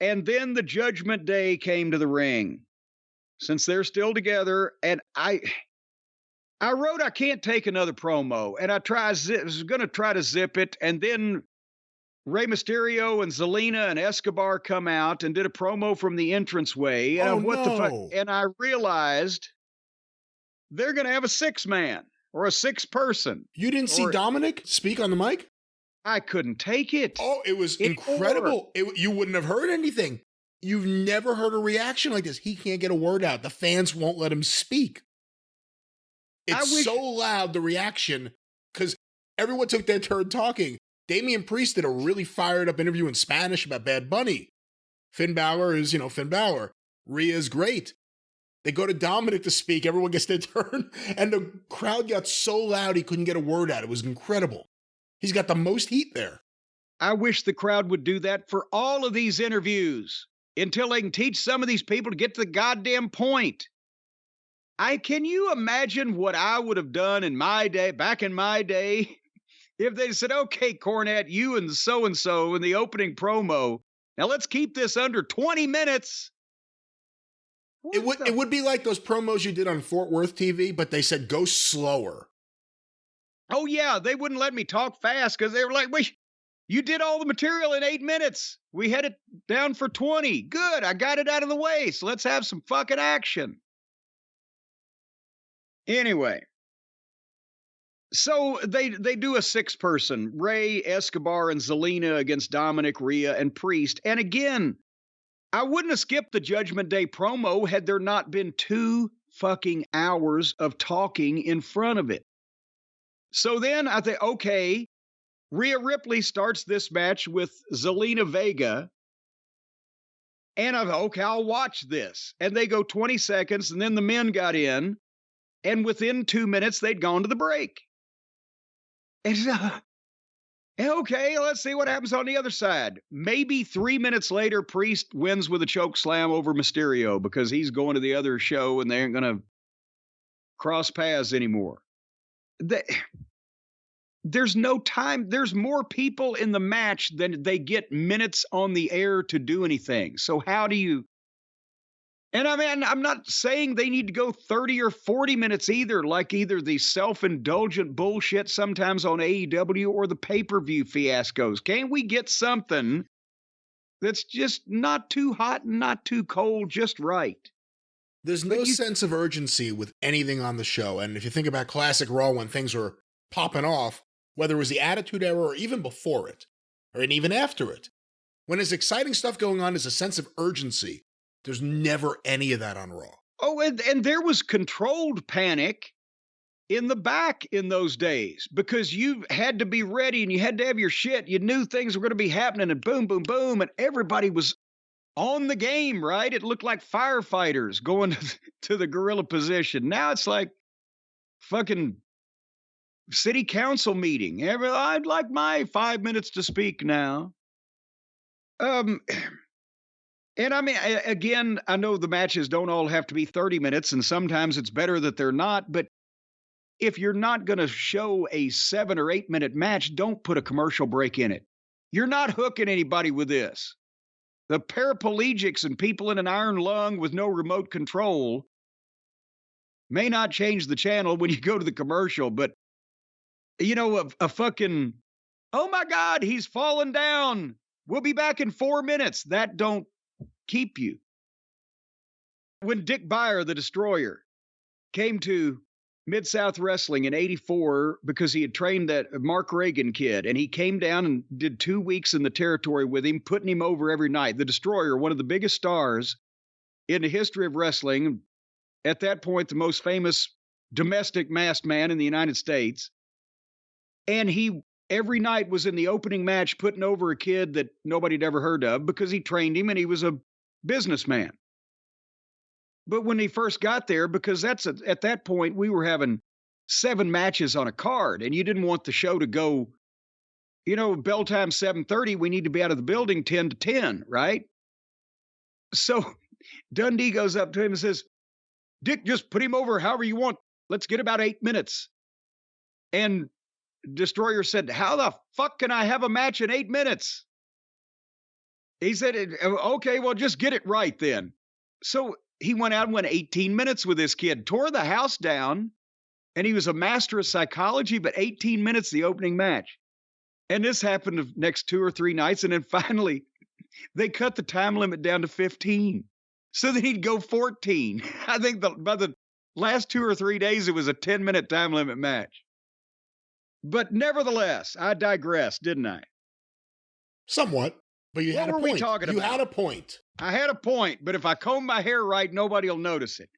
And then the Judgment Day came to the ring. Since they're still together, and I wrote I can't take another promo, and was gonna try to zip it, and then Rey Mysterio and Zelina and Escobar come out and did a promo from the entranceway, and Oh, what the fuck? no. And I realized they're gonna have a 6-man or a 6-person. You didn't see Or Dominic speak on the mic? I couldn't take it. Oh, it was anymore. incredible. You wouldn't have heard anything. You've never heard a reaction like this. He can't get a word out. The fans won't let him speak. It's so loud, the reaction, because everyone took their turn talking. Damian Priest did a really fired up interview in Spanish about Bad Bunny. Finn Balor is, Finn Balor. Rhea's great. They go to Dominic to speak. Everyone gets their turn. And the crowd got so loud he couldn't get a word out. It was incredible. He's got the most heat there. I wish the crowd would do that for all of these interviews until they can teach some of these people to get to the goddamn point. Can you imagine what I would have done in my day, back in my day, if they said, okay, Cornette, you and so in the opening promo, now let's keep this under 20 minutes. It would be like those promos you did on Fort Worth TV, but they said go slower. Oh, yeah, they wouldn't let me talk fast because they were like, wait, you did all the material in 8 minutes. We had it down for 20. Good, I got it out of the way, so let's have some fucking action. Anyway, so they do a 6-person, Rey, Escobar, and Zelina against Dominic, Rhea, and Priest. And again, I wouldn't have skipped the Judgment Day promo had there not been 2 fucking hours of talking in front of it. So then I think, okay, Rhea Ripley starts this match with Zelina Vega. And I'm okay, I'll watch this. And they go 20 seconds, and then the men got in. And within 2 minutes, they'd gone to the break. And okay, let's see what happens on the other side. Maybe 3 minutes later, Priest wins with a choke slam over Mysterio because he's going to the other show and they aren't going to cross paths anymore. There's no time. There's more people in the match than they get minutes on the air to do anything. So how do you... And I mean, I'm not saying they need to go 30 or 40 minutes either, like either the self-indulgent bullshit sometimes on AEW or the pay-per-view fiascos. Can't we get something that's just not too hot and not too cold, just right? There's no sense of urgency with anything on the show. And if you think about classic Raw when things were popping off, whether it was the Attitude Era or even before it, or even after it, when there's exciting stuff going on, there's a sense of urgency. There's never any of that on Raw. Oh, and there was controlled panic in the back in those days because you had to be ready and you had to have your shit. You knew things were going to be happening and boom, boom, boom. And everybody was on the game, right? It looked like firefighters going to the gorilla position. Now it's like fucking city council meeting. I'd like my 5 minutes to speak now. And I mean, again, I know the matches don't all have to be 30 minutes, and sometimes it's better that they're not. But if you're not going to show a 7 or 8 minute match, don't put a commercial break in it. You're not hooking anybody with this. The paraplegics and people in an iron lung with no remote control may not change the channel when you go to the commercial, but, a fucking, oh my God, he's fallen down. We'll be back in 4 minutes. That don't keep you. When Dick Beyer, the Destroyer, came to Mid-South Wrestling in '84 because he had trained that Mark Reagan kid, and he came down and did 2 weeks in the territory with him, putting him over every night. The Destroyer, one of the biggest stars in the history of wrestling, at that point, the most famous domestic masked man in the United States. And he every night was in the opening match putting over a kid that nobody had ever heard of because he trained him and he was a businessman. But when he first got there, because at that point, we were having 7 matches on a card, and you didn't want the show to go, bell time 7:30, we need to be out of the building 10 to 10, right? So Dundee goes up to him and says, Dick, just put him over however you want. Let's get about 8 minutes. And Destroyer said, how the fuck can I have a match in 8 minutes? He said, okay, well, just get it right then. So he went out and went 18 minutes with this kid, tore the house down, and he was a master of psychology, but 18 minutes, the opening match. And this happened the next 2 or 3 nights. And then finally, they cut the time limit down to 15. So then he'd go 14. I think by the last 2 or 3 days, it was a 10-minute time limit match. But nevertheless, I digressed, didn't I? Somewhat. But you had a point. What were we talking about? You had a point. I had a point, but if I comb my hair right, nobody will notice it.